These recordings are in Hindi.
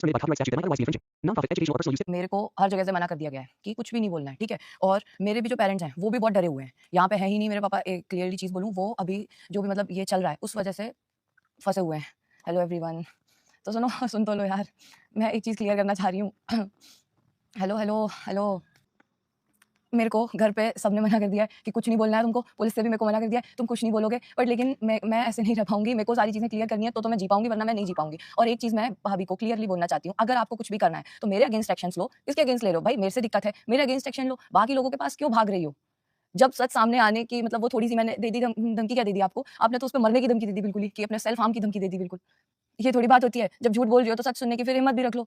Terminated by copyright statute and otherwise be infringing. Non-profit educational or personal use. मेरे को हर जगह से मना कर दिया गया है कि कुछ भी नहीं बोलना है, ठीक है? और मेरे भी जो पेरेंट्स हैं वो भी बहुत डरे हुए हैं। यहाँ पे है ही नहीं मेरे पापा, एक क्लियरली चीज़ बोलूँ, वो अभी जो भी मतलब ये चल रहा है उस वजह से फँसे हुए हैं। हेलो एवरीवन, तो सुनो सुन तो लो यार, मैं एक चीज़ क्लियर करना चाह रही हूँ। Hello, hello, hello. मेरे को घर पे सबने मना कर दिया है कि कुछ नहीं बोलना है तुमको, पुलिस से भी मेरे को मना कर दिया है, तुम कुछ नहीं बोलोगे। बट लेकिन मैं ऐसे नहीं रह पाऊँगी, मेरे को सारी चीज़ें क्लियर करनी है तो मैं जी पाऊँगी, वरना मैं नहीं जी पाऊँगी। और एक चीज़ मैं भाभी को क्लियरली बोलना चाहती हूँ, अगर आपको कुछ भी करना है तो मेरे अगेंस्ट एक्शन्स लो। किसके अगेंस्ट ले रहे हो भाई? मेरे से दिक्कत है, मेरे अगेंस्ट एक्शन लो, बाकी लोगों के पास क्यों भाग रही हो? जब सच सामने आने की मतलब वो थोड़ी-सी मैंने दे दी धमकी, क्या दे दी आपको? आपने तो उस पे मरने की धमकी दे दी बिल्कुल ही, कि अपने सेल्फ हार्म की धमकी दे दी बिल्कुल। ये थोड़ी बात होती है? जब झूठ बोल रही हो तो सच सुनने की फिर हिम्मत भी रख लो।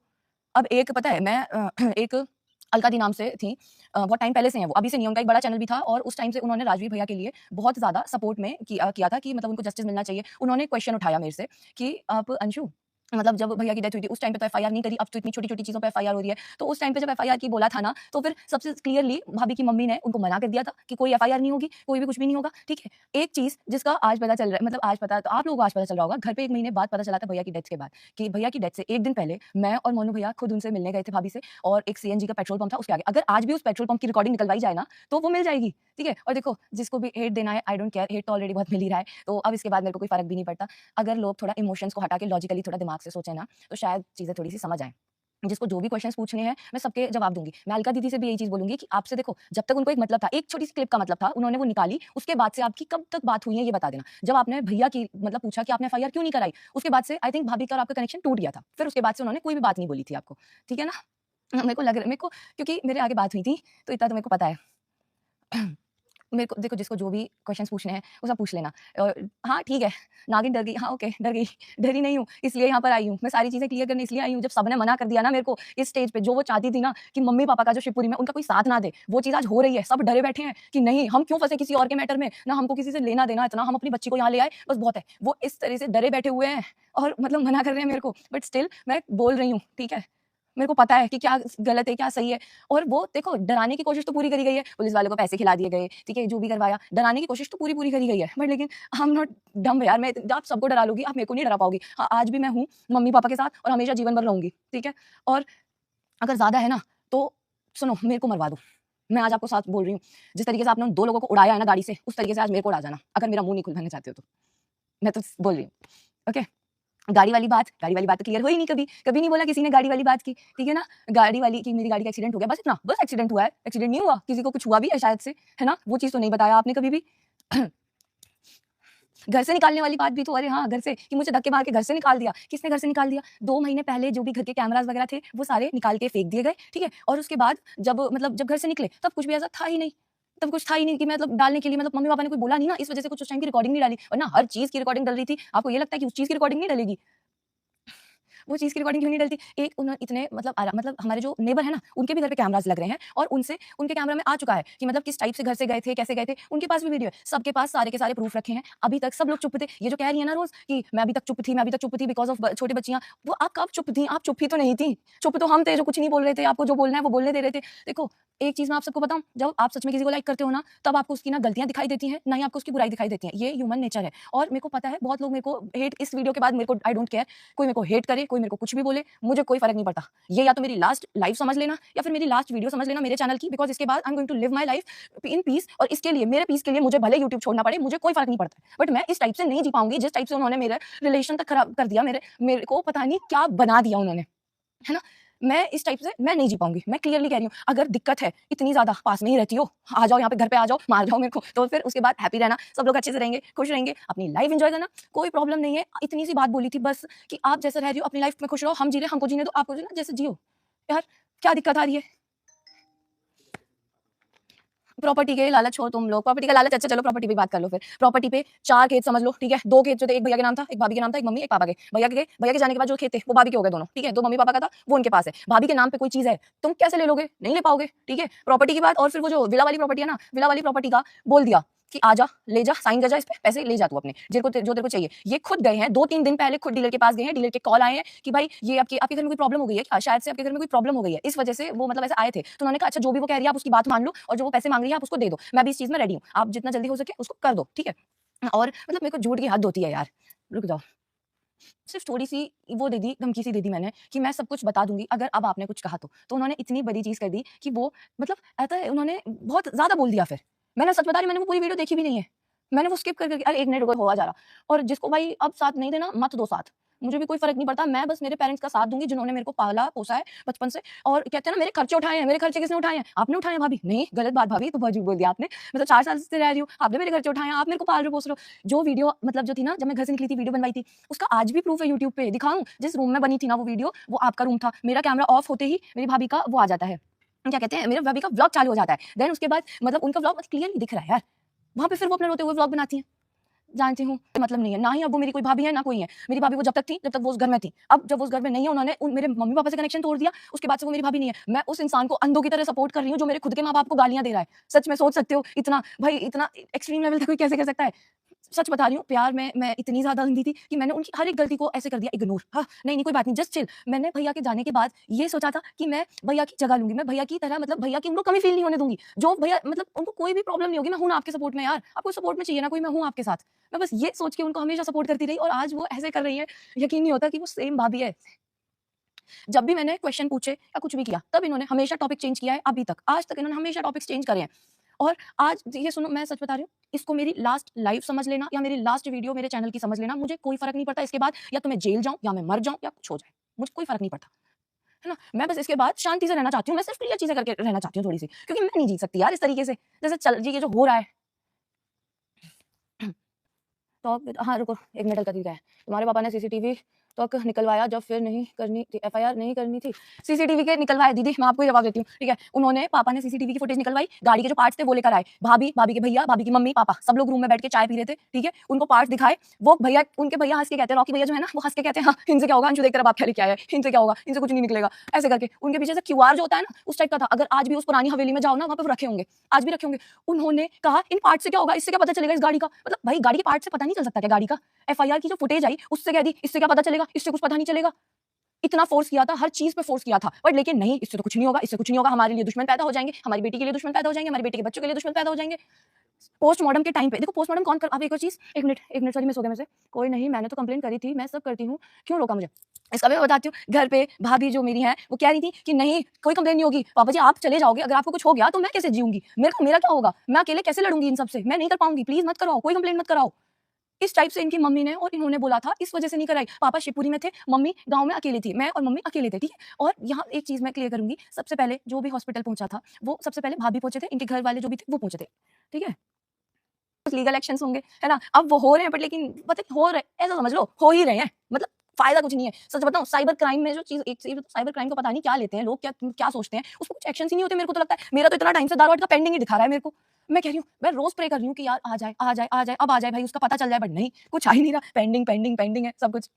अब एक पता है मैं एक अलका दी नाम से थी, बहुत टाइम पहले से हैं वो, अभी से नहीं, उनका एक बड़ा चैनल भी था और उस टाइम से उन्होंने राजवीर भैया के लिए बहुत ज़्यादा सपोर्ट में किया था कि मतलब उनको जस्टिस मिलना चाहिए। उन्होंने क्वेश्चन उठाया मेरे से कि आप अंशु, मतलब जब भैया की डेथ हुई थी उस टाइम पे तो एफआईआर नहीं करी, अब तो इतनी छोटी-छोटी चीज़ों पे एफआईआर हो रही है। तो उस टाइम पे जब एफआईआर की बोला था ना, तो फिर सबसे क्लियरली भाभी की मम्मी ने उनको मना कर दिया था कि कोई एफआईआर नहीं होगी, कोई भी कुछ भी नहीं होगा, ठीक है? एक चीज़ जिसका आज पता चल रहा है, मतलब आज पता तो आप लोगों को आज पता चल रहा होगा, घर पे 1 महीने बाद पता चला था भैया की डेथ के बाद, कि भैया की डेथ से 1 दिन पहले मैं और मोनू भैया खुद उनसे मिलने गए थे भाभी से, और एक सीएनजी का पेट्रोल पंप था उसके आगे। अगर आज भी उस पेट्रोल पंप की रिकॉर्डिंग निकलवाई जाए ना, तो वो मिल जाएगी, ठीक है? और देखो, जिसको भी हेट देना है, आई डोंट केयर, हेट तो ऑलरेडी बहुत मिल ही रहा है, तो अब इसके बाद मेरे को कोई फ़र्क भी नहीं पड़ता। अगर लोग थोड़ा इमोशंस को हटा के लॉजिकली थोड़ा दिमाग से सोचें ना, तो शायद चीज़ें थोड़ी-सी समझ आएँ। जिसको जो भी क्वेश्चंस पूछने हैं, मैं सबके जवाब दूँगी। मैं अलका दीदी से भी यही चीज़ बोलूँगी कि आपसे देखो, जब तक उनको एक मतलब था, एक छोटी-सी क्लिप का मतलब था, उन्होंने वो निकाली, उसके बाद से आपकी कब तक बात हुई है, ये बता देना। जब आपने भैया की मतलब पूछा कि आपने एफआईआर क्यों नहीं कराई, उसके बाद से आई थिंक भाभी का और आपका कनेक्शन टूट गया था। फिर उसके बाद से उन्होंने कोई भी बात नहीं बोली थी आपको, ठीक है ना? मेरे को क्योंकि मेरे आगे बात हुई थी, तो इतना तो मेरे को पता है। मेरे को देखो, जिसको जो भी क्वेश्चंस पूछने हैं वो सब पूछ लेना। हाँ, ठीक है, नागिन डर गई, हाँ, ओके, डर गई, डरी नहीं हूँ, इसलिए यहाँ पर आई हूँ। मैं सारी चीज़ें क्लियर करने इसलिए आई हूँ, जब सबने मना कर दिया ना मेरे को इस स्टेज पे, जो वो चाहती थी ना कि मम्मी-पापा का जो शिवपुरी में उनका कोई साथ ना दे, वो चीज़ आज हो रही है। सब डरे बैठे हैं कि नहीं, हम क्यों फँसे किसी और के मैटर में, ना हमको किसी से लेना-देना इतना, हम अपनी बच्ची को यहाँ ले आए, बस बहुत है। वो इस तरह से डरे बैठे हुए हैं और मतलब मना कर रहे हैं मेरे को, बट स्टिल मैं बोल रही हूँ, ठीक है? मेरे को पता है कि क्या गलत है, क्या सही है, और वो देखो, डराने की कोशिश तो पूरी करी गई है, पुलिस वालों को पैसे खिला दिए गए, ठीक है, जो भी करवाया, डराने की कोशिश तो पूरी करी गई है, बट लेकिन आई एम नॉट डम्ब यार, मैं आप सबको डरा लोगी, आप मेरे को नहीं डरा पाओगी। हाँ, आज भी मैं हूँ मम्मी-पापा के साथ और हमेशा जीवन भर रहूँगी, ठीक है? और अगर ज़्यादा है ना, तो सुनो, मेरे को मरवा दो। मैं आज आपको सच बोल रही हूँ, जिस तरीके से आपने उन 2 लोगों को उड़ाया है ना गाड़ी से, उस तरीके से आज मेरे को उड़ा जाना, अगर मेरा मुँह नहीं खुलवाना चाहते हो तो। मैं तो बोल रही हूँ, ओके? गाड़ी वाली बात तो क्लियर हुई नहीं कभी, कभी नहीं बोला किसी ने गाड़ी वाली बात की, ठीक है ना? गाड़ी वाली कि मेरी गाड़ी का एक्सीडेंट हो गया, बस इतना, बस एक्सीडेंट हुआ है, एक्सीडेंट नहीं हुआ, किसी को कुछ हुआ भी है शायद से, है ना? वो चीज़ तो नहीं बताया आपने कभी भी। घर से निकालने वाली बात भी तो, अरे हाँ, घर से कि मुझे धक्के मार के घर से निकाल दिया, किसने घर से निकाल दिया? 2 महीने पहले जो भी घर के कैमराज़ वगैरह थे, वो सारे निकाल के फेंक दिए गए, ठीक है? और उसके बाद जब घर से निकले, तब कुछ भी ऐसा था ही नहीं। तब कुछ था ही नहीं कि मतलब डालने के लिए, मतलब मम्मी-पापा ने कोई बोला नहीं ना, इस वजह से कुछ उस टाइम की रिकॉर्डिंग नहीं डाली, वरना हर चीज़ की रिकॉर्डिंग डल रही थी। आपको ये लगता है कि उस चीज़ की रिकॉर्डिंग नहीं डलेगी? वो चीज़ की रिकॉर्डिंग क्यों नहीं डलती? एक उन्होंने इतने मतलब हमारे जो नेबर है ना, उनके भी घर पे कैमराज़ लग रहे हैं और उनसे उनके कैमरा में आ चुका है कि मतलब किस टाइप से घर से गए थे, कैसे गए थे, उनके पास भी वीडियो है। सबके पास सारे के सारे प्रूफ रखे हैं। अभी तक सब लोग चुप थे। ये जो कह रही है ना रोज़ कि मैं अभी तक चुप थी, मैं अभी तक चुप थी बिकॉज़ ऑफ ब छोटी बच्चियाँ, वो आप कब चुप थी? आप चुप ही तो नहीं थी। चुप तो हम थे जो कुछ नहीं बोल रहे थे, आपको जो बोलना है वो बोलने दे रहे थे। देखो, एक चीज़ मैं आप सबको बताऊँ, जब आप सच में किसी को लाइक करते हो ना, तब आपको उसकी ना गलतियाँ दिखाई देती हैं, ना ही आपको उसकी बुराई दिखाई देती है। ये ह्यूमन नेचर है और मेरे को पता है बहुत लोग मेरे को हेट, इस वीडियो के बाद मेरे को आई डोंट केयर, कोई मेरे को हेट करे, कोई मेरे को कुछ भी बोले, मुझे कोई फ़र्क नहीं पड़ता। ये या तो मेरी लास्ट लाइफ़ समझ लेना या फिर मेरी लास्ट वीडियो समझ लेना मेरे चैनल की, बिकॉज़ इसके बाद I am going to live my life in peace, और इसके लिए, मेरे पीस के लिए मुझे भले यूट्यूब छोड़ना पड़े, मुझे कोई फ़र्क नहीं पड़ता है। बट मैं इस टाइप से नहीं जी पाऊँगी, जिस टाइप से उन्होंने मेरा रिलेशन तक खराब कर दिया, मेरे को पता नहीं क्या बना दिया उन्होंने, है ना? मैं इस टाइप से मैं नहीं जी पाऊँगी। मैं क्लियरली कह रही हूँ, अगर दिक्कत है, इतनी ज़्यादा पास में ही रहती हो, आ जाओ यहाँ पे, घर पे आ जाओ, मार जाओ मेरे को, तो फिर उसके बाद हैप्पी रहना, सब लोग अच्छे से रहेंगे, खुश रहेंगे, अपनी लाइफ़ एन्जॉय करना, कोई प्रॉब्लम नहीं है। इतनी सी बात बोली थी बस कि आप जैसे रह रही हो अपनी लाइफ़ में खुश रहो, हम जी रहे हैं, हमको जीने दो, आपको जीना जैसे जियो। यार, क्या दिक्कत आ रही है? प्रॉपर्टी के लालच हो तुम लोग, प्रॉपर्टी का लालच, अच्छा चलो प्रॉपर्टी पे बात कर लो फिर। प्रॉपर्टी पे 4 खेत समझ लो, ठीक है? 2 खेत जो थे, एक भैया के नाम था, एक भाभी के नाम था, एक मम्मी, एक पापा के। भैया के जाने के बाद जो खेत थे, वो भाभी के हो गए दोनों, ठीक है? 2 मम्मी-पापा का था, वो उनके पास है। भाभी के नाम पे कोई चीज़ है, तुम कैसे ले लोगे? नहीं ले पाओगे, ठीक है? प्रॉपर्टी की बात, और फिर वो जो विला वाली प्रॉपर्टी है ना, विला वाली प्रॉपर्टी का बोल दिया कि आ जा, ले जा, साइन कर जा इस पे, पैसे ले जा तू अपने, जो तेरे को चाहिए। ये खुद गए हैं, 2-3 दिन पहले खुद डीलर के पास गए हैं, डीलर के कॉल आए हैं कि भाई ये आपके आपके घर में कोई प्रॉब्लम हो गई है क्या? शायद से आपके घर में कोई प्रॉब्लम हो गई है। इस वजह से वो मतलब ऐसे आए थे। तो उन्होंने कहा अच्छा, जो भी वो कह रही है आप उसकी बात मान लो, और जो वो पैसे माँग रही है आप उसको दे दो। मैं भी इस चीज़ में रेडी हूँ। आप जितना जल्दी हो सके उसको कर दो, ठीक है? और मतलब मेरे को झूठ की हद होती है यार। रुक जाओ। सिर्फ थोड़ी-सी वो दे दी, धमकी सी दे दी मैंने कि मैं सब कुछ बता दूँगी अगर अब आपने कुछ कहा तो। तो उन्होंने इतनी बड़ी चीज़ कर दी कि वो मतलब ऐसा है उन्होंने बहुत ज़्यादा बोल दिया फिर। मैंने सच बता रही हूँ मैंने वो पूरी वीडियो देखी भी नहीं है। मैंने वो स्किप कर के अरे 1 मिनट रुको हुआ जा रहा और जिसको भाई अब साथ नहीं देना मत दो साथ। मुझे भी कोई फ़र्क नहीं पड़ता, मैं बस मेरे पेरेंट्स का साथ दूँगी जिन्होंने मेरे को पाला-पोसा है बचपन से और कहते हैं ना मेरे खर्चे उठाए हैं, मेरे खर्चे किसने उठाए हैं? आपने उठाए हैं भाभी। नहीं, गलत बात भाभी, तो बहुत झूठ बोल दिया आपने। मैं तो 4 साल से रह रही हूँ, आपने मेरे खर्चे उठाए हैं, आप मेरे को पाल रहे हो, पोस रहे हो। जो वीडियो मतलब जो थी ना जब मैं घर से निकली थी वीडियो बनवाई थी, उसका आज भी प्रूफ है यूट्यूब पे, दिखाऊँ? जिस रूम में बनी थी ना वो वीडियो, वो आपका रूम था। मेरा कैमरा ऑफ होते ही मेरी भाभी का वो आ जाता है, क्या कहते हैं, मेरे भाभी का व्लॉग चालू हो जाता है। देन उसके बाद मतलब उनका व्लॉग क्लियरली दिख रहा है यार। वहाँ पे फिर वो अपने रोते हुए व्लॉग बनाती हैं। जानती हूँ, मतलब नहीं है, ना ही अब वो मेरी कोई भाभी है, ना कोई है। मेरी भाभी वो जब तक थी, जब तक वो उस घर में थी। अब जब वो उस घर में नहीं है, उन्होंने मेरे मम्मी-पापा से कनेक्शन तोड़ दिया, उसके बाद से वो मेरी भाभी नहीं है। मैं उस इंसान को अंधों की तरह सपोर्ट कर रही हूँ, जो मेरे खुद के माँ-बाप को गालियाँ दे रहा है। सच में सोच सकते हो, इतना भाई इतना एक्सट्रीम लेवल तक कोई कैसे कर सकता है? सच बता रही हूँ, प्यार में मैं इतनी ज़्यादा अंधी थी कि मैंने उनकी हर एक गलती को ऐसे कर दिया इग्नोर। हाँ, नहीं, नहीं कोई बात नहीं, जस्ट चिल। मैंने भैया के जाने के बाद ये सोचा था कि मैं भैया की जगह लूँगी। मैं भैया की तरह मतलब भैया की उनको कमी फ़ील नहीं होने दूँगी। जो भैया मतलब उनको कोई भी प्रॉब्लम नहीं होगी, मैं हूँ ना आपके सपोर्ट में यार। आपको सपोर्ट में चाहिए ना कोई, मैं हूँ आपके साथ। मैं बस ये सोच के उनको हमेशा सपोर्ट करती रही और आज वो ऐसे कर रही हैं, यकीन नहीं होता कि वो सेम भाभी है। जब भी मैंने क्वेश्चन पूछे या कुछ भी किया, तब इन्होंने हमेशा टॉपिक चेंज किया है अभी तक। आज तक इन्होंने हमेशा टॉपिक्स चेंज करे हैं। और आज ये सुनो मैं सच बता रही हूँ, इसको मेरी लास्ट लाइव समझ लेना या मेरी लास्ट वीडियो मेरे चैनल की समझ लेना, मुझे कोई फ़र्क नहीं पड़ता इसके बाद या तो मैं जेल जाऊँ या मैं मर जाऊँ या कुछ हो जाए। मुझे कोई फ़र्क नहीं पड़ता, है ना? मैं बस इसके बाद शांति से रहना चाहती हूँ, मैं सिर्फ़ क्लियर चीज़ें करके रहना चाहती हूँ थोड़ी-सी, क्योंकि मैं नहीं जी सकती यार इस तरीके से। जैसे चल जी ये जो हो रहा है तो हाँ, रुको 1 मिनट का तरीका है। तुम्हारे पापा ने सीसीटीवी तक निकलवाया जब फिर नहीं करनी थी एफआईआर नहीं करनी थी। सीसीटीवी के निकलवाए दीदी मैं आपको ही जवाब देती हूँ, ठीक है? उन्होंने पापा ने सीसीटीवी की फुटेज निकलवाई, गाड़ी के जो पार्ट्स थे वो लेकर आए। भाभी, भाभी के भैया, भाभी की मम्मी, पापा सब लोग रूम में बैठ के चाय पी रहे थे, ठीक है? उनको पार्ट्स दिखाए, वो भैया उनके भैया हँस के कहते हैं, रॉकी भैया जो है ना वो हँस के कहते हैं, हाँ, इनसे क्या होगा? अंशु देख तेरा बाप क्या लेके आया है, इनसे क्या होगा? इनसे कुछ नहीं निकलेगा। ऐसे करके उनके पीछे से क्यूआर जो होता है ना उस टाइप का था। अगर आज भी उस पुरानी हवेली में जाओ ना वहाँ पे वो रखे होंगे, आज भी रखे होंगे। उन्होंने कहा इन पार्ट्स से क्या होगा? इससे क्या पता चलेगा इस गाड़ी का? मतलब भाई गाड़ी के पार्ट से पता नहीं चल सकता क्या गाड़ी का? एफआईआर की जो फुटेज आई उससे कह दी इससे क्या पता चलेगा, इससे कुछ पता नहीं चलेगा। इतना फोर्स किया था, हर चीज पे फोर्स किया था, बट लेकिन नहीं, इससे तो कुछ नहीं होगा, इससे कुछ नहीं होगा, हमारे लिए दुश्मन पैदा हो जाएंगे, हमारी बेटी के लिए दुश्मन पैदा हो जाएंगे, हमारी बेटी के बच्चों के लिए दुश्मन पैदा हो जाएंगे। पोस्टमार्टम के टाइम पे देखो पोस्टमार्टम कौन कर, अब एक और चीज, एक मिनट सॉरी मिस हो गया मुझसे। कोई नहीं, मैंने तो कंप्लेन करी थी, मैं सब करती हूँ, क्यों रोका मुझे? इसका भी मैं बताती हूँ। घर पे भाभी जो मेरी है वो कह रही थी कि नहीं कोई कंप्लेन नहीं होगी, पापा जी आप चले जाओगे, अगर आपको कुछ हो गया तो मैं कैसे जीऊंगी, मेरा क्या होगा, मैं अकेले कैसे लड़ूंगी इन सबसे, मैं नहीं कर पाऊंगी, प्लीज मत कराओ, कोई कंप्लेन मत कराओ। इस टाइप से इनकी मम्मी ने और इन्होंने बोला था, इस वजह से नहीं कराई। पापा शिवपुरी में थे, मम्मी गाँव में अकेली थी, मैं और मम्मी अकेले थे, ठीक है? और यहाँ एक चीज़ मैं क्लियर करूँगी, सबसे पहले जो भी हॉस्पिटल पहुँचा था, वो सबसे पहले भाभी पहुँचे थे, इनके घर वाले जो भी थे, वो पहुँचे थे, ठीक है? लीगल एक्शंस होंगे, है ना? अब वो हो रहे हैं बट लेकिन पता है हो रहे हैं, ऐसा समझ लो, हो ही रहे हैं, मतलब फ़ायदा कुछ नहीं है। सच बताऊँ साइबर क्राइम में जो चीज़ एक चीज़ साइबर क्राइम को पता नहीं क्या लेते हैं लोग, क्या क्या सोचते हैं, उसको कुछ एक्शंस ही नहीं होते मेरे को तो लगता है। मेरा तो इतना टाइम से दारू का पेंडिंग ही दिखा रहा है मेरे को। मैं कह रही हूँ, मैं रोज़ प्रे कर रही हूँ कि यार आ जाए, आ जाए, आ जाए, अब आ जाए भाई उसका पता चल जाए, बट नहीं, कुछ आ ही नहीं रहा, पेंडिंग, पेंडिंग, पेंडिंग है सब कुछ।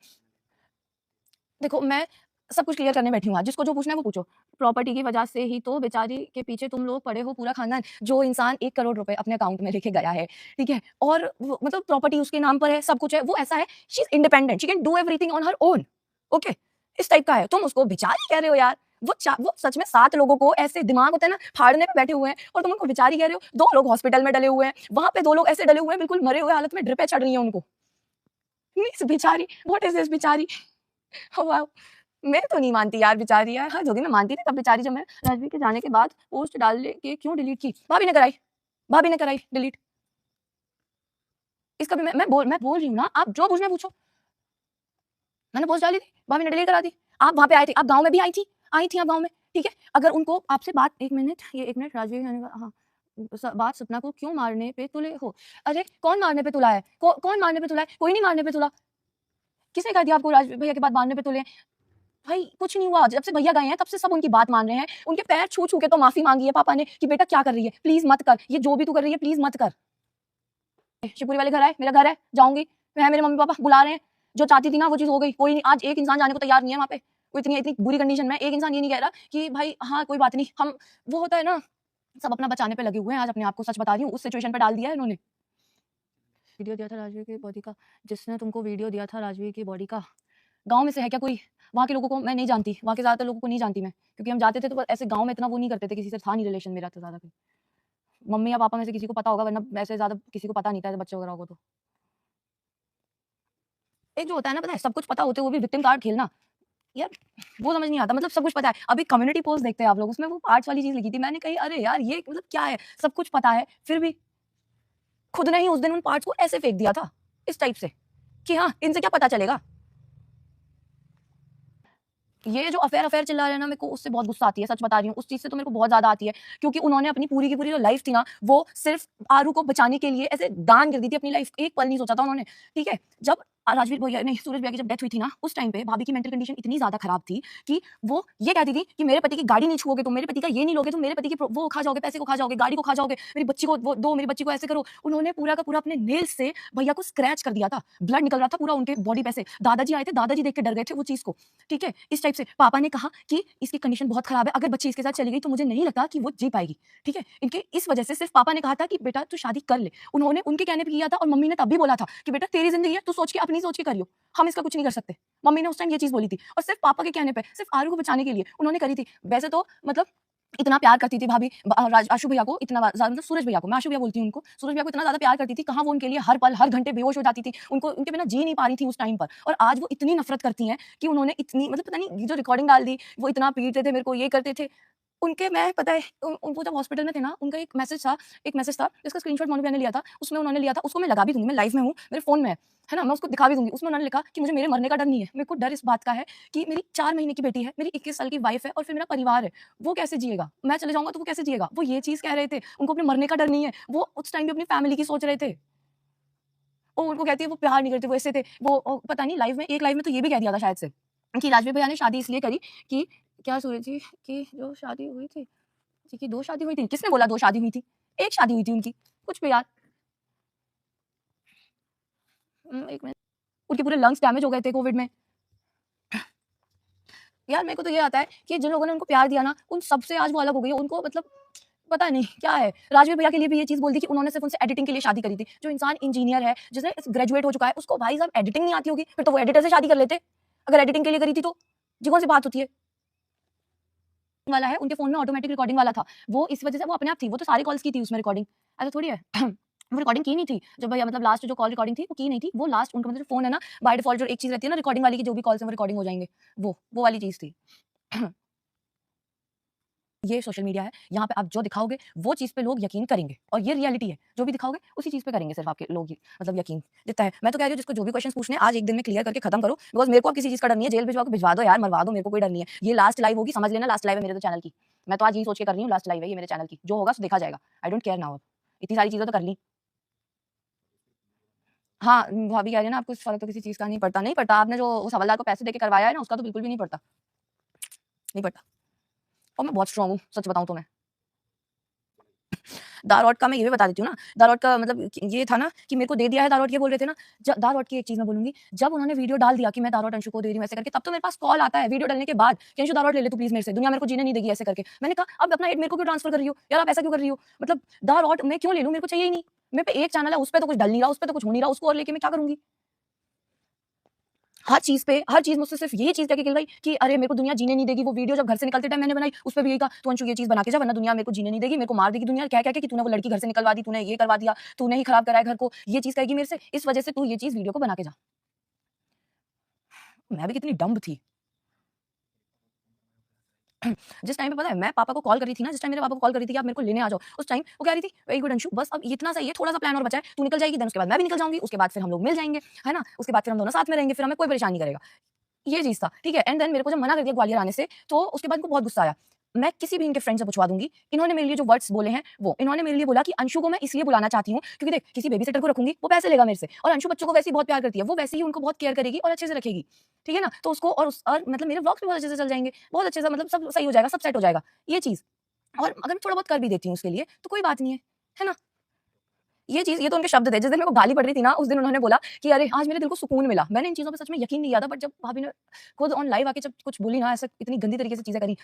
देखो मैं सब कुछ क्लियर करने बैठी हूँ आज, जिसको जो पूछना है वो पूछो। प्रॉपर्टी की वजह से ही तो बेचारी के पीछे तुम लोग पड़े हो पूरा खानदान। जो इंसान 1 करोड़ रुपए अपने अकाउंट में लेके गया है, ठीक है? और वो मतलब प्रॉपर्टी उसके नाम पर है, सब कुछ है, वो ऐसा है, she is independent, she can do everything on her own, okay? इस टाइप का है। तुम उसको बेचारी कह रहे हो यार। वो सच में 7 लोगों को ऐसे दिमाग होता है ना, फाड़ने पे बैठे हुए हैं और तुम उनको बेचारी कह रहे हो। 2 लोग हॉस्पिटल में डले हुए हैं, वहाँ पे 2 लोग ऐसे डले हुए हैं, बिल्कुल मरे हुए हालत में, ड्रिपें चढ़ रही हैं उनको। मिस बेचारी, व्हाट इज़ दिस बेचारी? वाओ! मैं तो नहीं मानती यार बेचारी यार, हद हो गई, मैं मानती थी तब बेचारी जब मैं राजवीर के जाने के बाद पोस्ट डालने के क्यों डिलीट की? भाभी ने कराई डिलीट। इसका भी मैं बोल रही हूँ ना, आप जो पूछना है पूछो। मैंने पोस्ट डाली थी, भाभी ने डिलीट करा दी। आप वहाँ पे आए थे, आप गाँव में भी आई थी आप गाँव में, ठीक है? अगर उनको आपसे बात 1 मिनट राजवीर हाँ, बात सपना को क्यों मारने पे तुले हो? अरे कौन मारने पे तुला है? कौन मारने पे तुला है? कोई नहीं मारने पे तुला। किसने कह दिया आपको राजवीर भैया के बाद मारने पे तुले हैं? भाई कुछ नहीं हुआ, जब से भैया गए हैं तब से सब उनकी बात मान रहे हैं। उनके पैर छू-छू के तो माफ़ी माँगी है पापा ने कि बेटा क्या कर रही है? प्लीज़ मत कर, ये जो भी तू कर रही है प्लीज़ मत कर। शिवपुरी वाले घर आए, मेरा घर है, जाऊँगी, मैं मेरे मम्मी-पापा बुला रहे हैं। जो चाहती थी ना वो चीज़ हो गई, कोई नहीं आज एक इंसान जाने को तैयार नहीं है वहाँ पे। वो इतनी इतनी बुरी कंडीशन में एक इंसान ये नहीं कह रहा कि भाई हाँ, कोई बात नहीं, हम वो होता है ना, सब अपना बचाने पे लगे हुए हैं, आज अपने आप को सच बता रही हूँ, उस सिचुएशन पे डाल दिया है इन्होंने। वीडियो दिया था राजवीर की बॉडी का, जिसने तुमको वीडियो दिया था राजवीर की बॉडी का, गाँव में से है क्या कोई? वहाँ के लोगों को मैं नहीं जानती, वहाँ के ज़्यादातर लोगों को नहीं जानती मैं, क्योंकि हम जाते थे तो ऐसे गाँव में इतना वो नहीं करते थे, किसी से था नहीं रिलेशन मेरा तो ज़्यादा कोई। मम्मी या पापा में से किसी को पता होगा, वरना ऐसे ज़्यादा किसी को पता नहीं था ऐसे बच्चे वगैरह को तो। एक जो होता है ना, पता है, सब कुछ पता होते हुए भी विक्टिम कार्ड खेलना, यार वो समझ नहीं आता। मतलब सब कुछ पता है, अभी कम्युनिटी पोस्ट देखते हैं आप लोग, उसमें वो पार्ट्स वाली चीज़ लिखी थी, मैंने कही अरे यार ये मतलब क्या है? सब कुछ पता है, फिर भी खुद ने ही उस दिन उन पार्ट्स को ऐसे फेंक दिया था, इस टाइप से कि हाँ, इनसे क्या पता चलेगा? ये जो अफेयर चिल्ला रहे हैं ना, मेरे को उससे बहुत गुस्सा आती है, सच बता रही हूँ। उस चीज़ से तो मेरे को बहुत ज़्यादा आती है, क्योंकि उन्होंने अपनी पूरी की पूरी जो लाइफ़ थी ना, वो सिर्फ़ आरू को बचाने के लिए ऐसे दान कर दी थी अपनी लाइफ़। एक पल नहीं सोचा था उन्होंने, ठीक है? जब राजवीर भैया नहीं, सूरज भैया की जब डेथ हुई थी ना, उस टाइम पे भाभी की मेंटल कंडीशन इतनी ज़्यादा खराब थी कि वो ये कहती थी कि मेरे पति की गाड़ी नहीं छुओगे तुम, मेरे पति का ये नहीं लोगे तुम, मेरे पति की वो खा जाओगे, पैसे को खा जाओगे, गाड़ी को खा जाओगे, मेरी बच्ची को वो दो, मेरी बच्ची को ऐसे करो। उन्होंने पूरा का पूरा अपने नेल्स से भैया को स्क्रैच कर दिया था, ब्लड निकल रहा था पूरा उनके बॉडी पे से। दादाजी आए थे, दादाजी देख के डर गए थे वो चीज़ को, ठीक है? इस टाइप से पापा ने कहा कि इसकी कंडीशन बहुत खराब है, अगर बच्ची इसके साथ चली गई तो मुझे नहीं लगता कि वो जी पाएगी, ठीक है? इनके इस वजह से सिर्फ पापा ने कहा था कि बेटा तू शादी कर ले। उन्होंने उनके कहने पे किया था, और मम्मी ने तब भी बोला था कि बेटा तेरी जिंदगी है, तू सोच के अपनी सोच के करियो, हम इसका कुछ नहीं कर सकते। मम्मी ने उस टाइम ये चीज बोली थी, और सिर्फ पापा के कहने पे, सिर्फ आरू को बचाने के लिए उन्होंने करी थी। वैसे तो मतलब इतना प्यार करती थी भाभी आशु भैया को, इतना मतलब सूरज भैया को, मैं आशु भैया बोलती हूँ उनको, सूरज भैया को इतना ज्यादा प्यार करती थी, कहाँ वो उनके लिए हर पल हर घंटे बेहोश हो जाती थी, उनको उनके बिना जी नहीं पा रही थी उस टाइम पर। और आज वो इतनी नफरत करती हैं कि उन्होंने इतनी मतलब पता नहीं जो रिकॉर्डिंग डाल दी, वो इतना पीटते थे मेरे को, ये करते थे। उनके मैं पता है उनको जब हॉस्पिटल में थे ना, उनका एक मैसेज था जिसका स्क्रीनशॉट मोनू भैया ने लिया था, उसमें उन्होंने लिया था, उसको मैं लगा भी दूंगी, मैं लाइव में हूँ, मेरे फोन में है ना, मैं उसको दिखा भी दूंगी। उसमें उन्होंने लिखा कि मुझे मेरे मरने का डर नहीं है, मेरे को डर इस बात का है कि मेरी 4 महीने की बेटी है, मेरी 21 साल की वाइफ है, और फिर मेरा परिवार है, वो कैसे जिएगा? मैं चले जाऊंगा तो वो कैसे जिएगा? वो ये चीज कह रहे थे, उनको अपने मरने का डर नहीं है, वो उस टाइम भी अपनी फैमिली की सोच रहे थे। और उनको कहती है वो प्यार नहीं करते, वो ऐसे थे, वो पता नहीं लाइव में, एक लाइव में तो ये भी कह दिया था शायद से कि राजवीर भैया ने शादी इसलिए करी कि क्या सूरज जी की जो शादी हुई थी, जी की 2 शादी हुई थी। किसने बोला 2 शादी हुई थी? 1 शादी हुई थी उनकी। कुछ भी यार। 1 मिनट। उनके पूरे लंग्स डैमेज हो गए थे कोविड में। यार मेरे को तो ये आता है कि जिन लोगों ने उनको प्यार दिया ना, उन सबसे आज वो अलग हो गई है। उनको मतलब पता नहीं क्या है। राजवीर भैया के लिए भी ये चीज़ बोल दी कि उन्होंने सिर्फ़ उनसे एडिटिंग के लिए शादी करी थी। जो इंसान इंजीनियर है, जिसने ग्रेजुएट हो चुका है, उसको भाई साहब एडिटिंग नहीं आती होगी, फिर तो वो एडिटर से शादी कर लेते। अगर एडिटिंग के लिए करी थी तो। ये कौन सी बात होती है? वाला है, उनके फ़ोन में ऑटोमैटिक रिकॉर्डिंग वाला था। वो इस वजह से वो अपने आप थी, वो तो सारी कॉल्स की थी उसमें रिकॉर्डिंग, ऐसा थोड़ी है। वो रिकॉर्डिंग की नहीं थी, जब भैया मतलब लास्ट जो कॉल रिकॉर्डिंग थी, वो की नहीं थी। वो लास्ट उनका मतलब फ़ोन है ना, बाय डिफ़ॉल्ट जो एक चीज़ रहती है ना रिकॉर्डिंग वाली की, जो भी कॉल्स हैं वो रिकॉर्डिंग हो जाएँगे, वो वाली चीज़ थी। ये सोशल मीडिया है, यहाँ पे आप जो दिखाओगे, वो चीज़ पे लोग यकीन करेंगे, और ये रियलिटी है। जो भी दिखाओगे, उसी चीज़ पे करेंगे सिर्फ़ आपके लोग मतलब यकीन, जितना है। मैं तो कह रही हूँ जिसको जो भी क्वेश्चंस पूछने हैं, आज एक दिन में क्लियर करके खत्म करो, बिकॉज़ मेरे को अब किसी चीज़ का डर नहीं है। जेल भिजवा के भिजवा दो यार, मरवा दो, मेरे को कोई डर नहीं है। ये लास्ट लाइव होगी, समझ लेना लास्ट लाइव है मेरे तो चैनल की। मैं तो आज यही सोच के कर रही हूँ, लास्ट लाइव है ये मेरे चैनल की। जो होगा सो देखा जाएगा। आई डोंट केयर नाउ अब। इतनी सारी चीज़ें तो कर ली। हाँ, भाभी कह रही है ना आपको इस फ़र्क तो किसी चीज़ का नहीं पड़ता। नहीं पड़ता, आपने जो उस हवलदार को पैसे देके करवाया है ना, उसका तो बिल्कुल भी नहीं पड़ता। नहीं पड़ता। और मैं बहुत स्ट्रॉन्ग हूँ, सच बताऊँ तो मैं। दारौट का मैं ये भी बता देती हूँ ना, दारौट का मतलब ये था ना कि मेरे को दे दिया है दारौट, ये बोल रहे थे ना। दारौट की एक चीज़ मैं बोलूँगी, जब उन्होंने वीडियो डाल दिया कि मैं दारौट अंशु को दे रही हूँ ऐसे करके, तब तो मेरे पास कॉल आता है वीडियो डालने के बाद कि अंशु दारौट ले ले तू प्लीज़ मेरे से, दुनिया मेरे को जीने नहीं देगी ऐसे करके। मैंने कहा अब अपना हेट मेरे को क्यों ट्रांसफर कर रही हो? यार आप ऐसा क्यों कर रही हो? मतलब दारौट मैं क्यों ले लूँ? मेरे को चाहिए ही नहीं। मेरे पे एक चैनल है, उस पे तो कुछ डल नहीं रहा, उस पे तो कुछ हो नहीं रहा, उसको और लेके मैं क्या करूँगी? हर चीज़ मुझसे सिर्फ़ यही चीज़ कह के गिलवाई कि अरे मेरे को दुनिया जीने नहीं देगी। वो वीडियो जब घर से निकलते टाइम मैंने बनाई, उसपे भी यही कहा, "तू अंशु ये चीज़ बना के जा, वरना दुनिया मेरे को जीने नहीं देगी, मेरे को मार देगी दुनिया। कह-कह के कि तूने वो लड़की घर से निकलवा दी, तूने ये करवा दिया, तूने ही खराब करा है घर को।" ये चीज़ कहेगी मेरे से, इस वज़ह से तू ये चीज़ वीडियो को बना के जा। मैं भी कितनी डम्ब थी। जिस टाइम पे पता है मैं पापा को कॉल कर रही थी ना, जिस टाइम मेरे पापा को कॉल कर रही थी कि आप मेरे को लेने आ जाओ, उस टाइम वो कह रही थी, "वेरी गुड अंशु, बस अब इतना सा ही है, थोड़ा-सा प्लान और बचा है, तू निकल जाएगी, देन उसके बाद मैं भी निकल जाऊँगी, उसके बाद फिर हम लोग मिल जाएँगे, है ना? उसके बाद फिर हम दोनों साथ में रहेंगे, फिर हमें कोई परेशान नहीं करेगा।" ये चीज़ था, ठीक है? एंड देन मेरे को जब मना कर दिया ग्वालियर आने से, तो उसके बाद इनको बहुत गुस्सा आया। मैं किसी भी इनके फ्रेंड से पूछवा दूँगी, इन्होंने मेरे लिए जो वर्ड्स बोले हैं वो, इन्होंने मेरे लिए बोला कि अंशु को मैं इसलिए बुलाना चाहती हूँ, क्योंकि देख किसी बेबी-सिटर को रखूँगी, वो पैसे लेगा मेरे से, और अंशु बच्चों को वैसे ही बहुत प्यार करती है, वो वैसे ही उनको बहुत केयर करेगी और अच्छे से रखेगी, ठीक है ना? तो उसको और मतलब मेरे व्लॉग्स भी बहुत अच्छे से चल जाएँगे, बहुत अच्छे से मतलब सब सही हो जाएगा, सब सेट हो जाएगा, ये चीज़। और अगर मैं थोड़ा बहुत कर भी देती हूँ उसके लिए, तो कोई बात नहीं है ना? ये चीज़, ये तो उनके शब्द थे। जिस दिन मेरे को गाली पड़ रही थी ना, उस दिन उन्होंने बोला कि अरे! आज मेरे दिल को सुकून मिला। मैंने इन चीज़ों पे सच में यकीन नहीं किया था, बट जब भाभी ने खुद ऑन लाइव आके जब कुछ बोली ना, ऐसे इतनी गंदी तरीके से चीज़ें करी,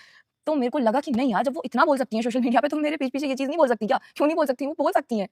तो मेरे को लगा कि नहीं यार, जब वो इतना बोल सकती हैं सोशल मीडिया पे, तो मेरे पीठ पीछे ये चीज़ नहीं बोल सकती क्या? क्यों नहीं बोल सकती? वो बोल सकती हैं।